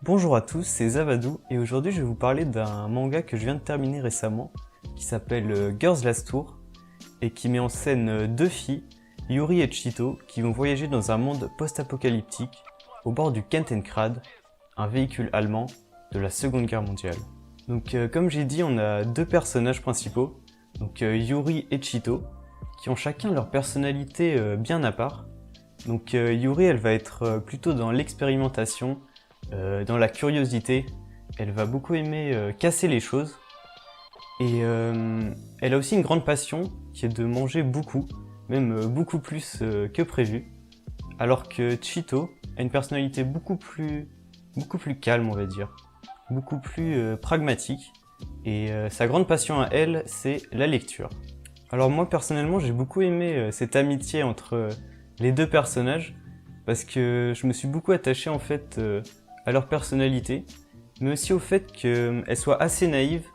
Bonjour à tous, c'est Zavadou et aujourd'hui je vais vous parler d'un manga que je viens de terminer récemment qui s'appelle Girls Last Tour et qui met en scène deux filles, Yuri et Chito, qui vont voyager dans un monde post-apocalyptique au bord du Kentenkrad, un véhicule allemand de la Seconde Guerre mondiale. Donc comme j'ai dit, on a deux personnages principaux, donc Yuri et Chito, qui ont chacun leur personnalité bien à part. Donc Yuri, elle va être plutôt dans l'expérimentation, dans la curiosité. Elle va beaucoup aimer casser les choses. Et elle a aussi une grande passion qui est de manger beaucoup, même beaucoup plus que prévu. Alors que Chito a une personnalité beaucoup plus calme, on va dire, beaucoup plus pragmatique. Et sa grande passion à elle, c'est la lecture. Alors moi personnellement, j'ai beaucoup aimé cette amitié entre les deux personnages parce que je me suis beaucoup attaché en fait à leur personnalité, mais aussi au fait qu'elles soient assez naïves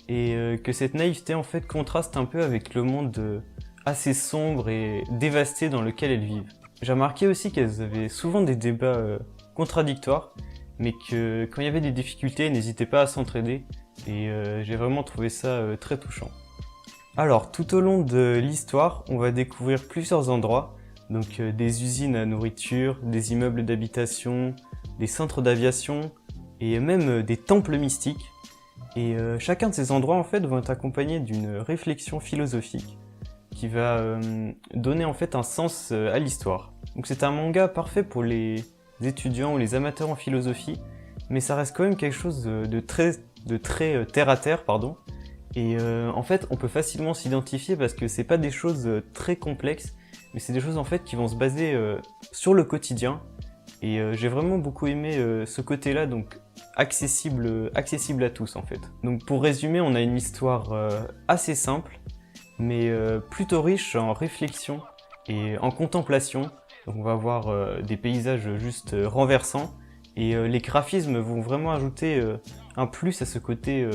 et que cette naïveté en fait contraste un peu avec le monde assez sombre et dévasté dans lequel elles vivent. J'ai remarqué aussi qu'elles avaient souvent des débats contradictoires, mais que quand il y avait des difficultés, elles n'hésitaient pas à s'entraider et j'ai vraiment trouvé ça très touchant. Alors, tout au long de l'histoire, on va découvrir plusieurs endroits, donc des usines à nourriture, des immeubles d'habitation, des centres d'aviation et même des temples mystiques. Et chacun de ces endroits en fait vont être accompagnés d'une réflexion philosophique qui va donner en fait un sens à l'histoire. Donc c'est un manga parfait pour les étudiants ou les amateurs en philosophie, mais ça reste quand même quelque chose de très terre à terre, pardon. Et en fait, on peut facilement s'identifier parce que c'est pas des choses très complexes, mais c'est des choses en fait qui vont se baser sur le quotidien. Et j'ai vraiment beaucoup aimé ce côté-là, donc accessible à tous en fait. Donc pour résumer, on a une histoire assez simple, mais plutôt riche en réflexion et en contemplation. Donc on va avoir des paysages juste renversants, et les graphismes vont vraiment ajouter un plus à ce côté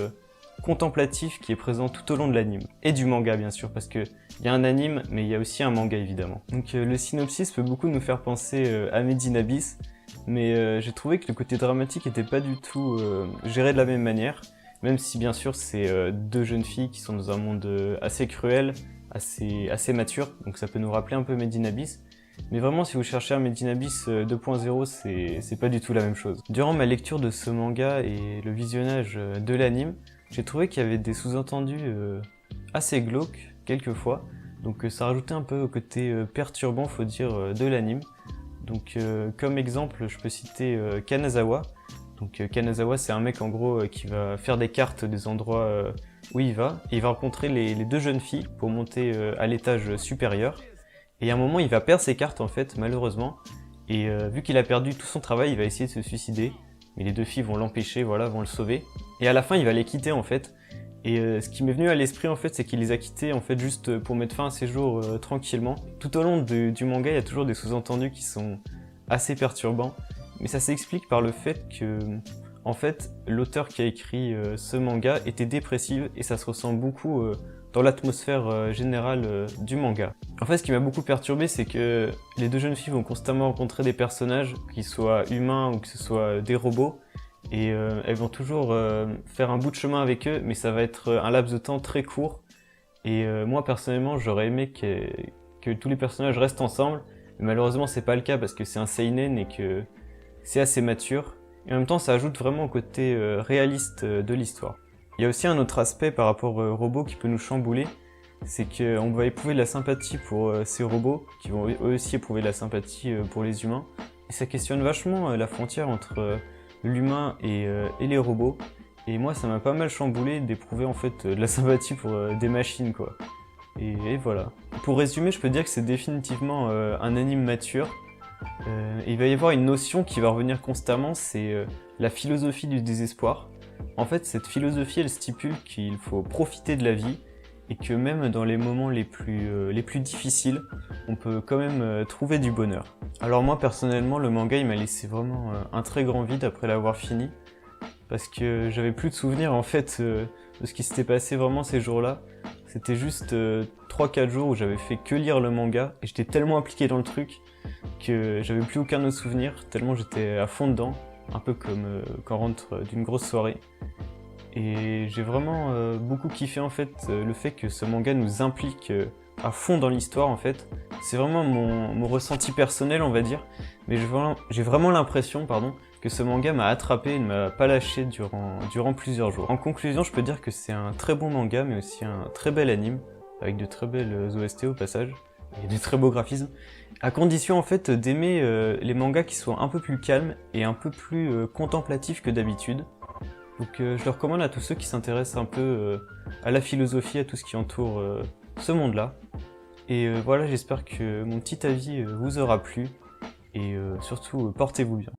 contemplatif qui est présent tout au long de l'anime. Et du manga bien sûr, parce qu'il y a un anime, mais il y a aussi un manga évidemment. Donc le synopsis peut beaucoup nous faire penser à Made in Abyss, mais j'ai trouvé que le côté dramatique était pas du tout géré de la même manière, même si bien sûr c'est deux jeunes filles qui sont dans un monde assez cruel, assez mature, donc ça peut nous rappeler un peu Made in Abyss. Mais vraiment, si vous cherchez un Made in Abyss 2.0, c'est pas du tout la même chose. Durant ma lecture de ce manga et le visionnage de l'anime, j'ai trouvé qu'il y avait des sous-entendus assez glauques, quelquefois. Donc ça rajoutait un peu au côté perturbant, faut dire, de l'anime. Donc comme exemple, je peux citer Kanazawa. Donc Kanazawa, c'est un mec en gros qui va faire des cartes des endroits où il va. Et il va rencontrer les deux jeunes filles pour monter à l'étage supérieur. Et à un moment, il va perdre ses cartes en fait, malheureusement. Et vu qu'il a perdu tout son travail, il va essayer de se suicider. Mais les deux filles vont l'empêcher, voilà, vont le sauver. Et à la fin, il va les quitter en fait. Et ce qui m'est venu à l'esprit en fait, c'est qu'il les a quittés en fait juste pour mettre fin à ses jours tranquillement. Tout au long du manga, il y a toujours des sous-entendus qui sont assez perturbants. Mais ça s'explique par le fait que, en fait, l'auteur qui a écrit ce manga était dépressive et ça se ressent beaucoup dans l'atmosphère générale du manga. En fait, ce qui m'a beaucoup perturbé, c'est que les deux jeunes filles vont constamment rencontrer des personnages, qu'ils soient humains ou que ce soit des robots, et elles vont toujours faire un bout de chemin avec eux, mais ça va être un laps de temps très court. Et moi, personnellement, j'aurais aimé que tous les personnages restent ensemble, mais malheureusement, c'est pas le cas parce que c'est un seinen et que c'est assez mature. Et en même temps, ça ajoute vraiment au côté réaliste de l'histoire. Il y a aussi un autre aspect par rapport aux robots qui peut nous chambouler, c'est qu'on va éprouver de la sympathie pour ces robots, qui vont eux aussi éprouver de la sympathie pour les humains. Et ça questionne vachement la frontière entre l'humain et les robots. Et moi, ça m'a pas mal chamboulé d'éprouver en fait de la sympathie pour des machines, quoi. Et voilà. Pour résumer, je peux dire que c'est définitivement un anime mature. Il va y avoir une notion qui va revenir constamment, c'est la philosophie du désespoir. En fait, cette philosophie, elle stipule qu'il faut profiter de la vie et que même dans les moments les plus difficiles, on peut quand même trouver du bonheur. Alors moi, personnellement, le manga, il m'a laissé vraiment un très grand vide après l'avoir fini parce que j'avais plus de souvenirs en fait de ce qui s'était passé vraiment ces jours-là. C'était juste 3-4 jours où j'avais fait que lire le manga et j'étais tellement impliqué dans le truc que j'avais plus aucun autre souvenir, tellement j'étais à fond dedans. un peu comme quand on rentre d'une grosse soirée. Et j'ai vraiment beaucoup kiffé en fait le fait que ce manga nous implique à fond dans l'histoire en fait. C'est vraiment mon ressenti personnel on va dire, mais j'ai vraiment l'impression que ce manga m'a attrapé et ne m'a pas lâché durant plusieurs jours. En conclusion, je peux dire que c'est un très bon manga mais aussi un très bel anime, avec de très belles OST au passage, et de très beaux graphismes, à condition en fait d'aimer les mangas qui soient un peu plus calmes et un peu plus contemplatifs que d'habitude. Donc je le recommande à tous ceux qui s'intéressent un peu à la philosophie, à tout ce qui entoure ce monde-là. Et voilà, j'espère que mon petit avis vous aura plu, et surtout portez-vous bien.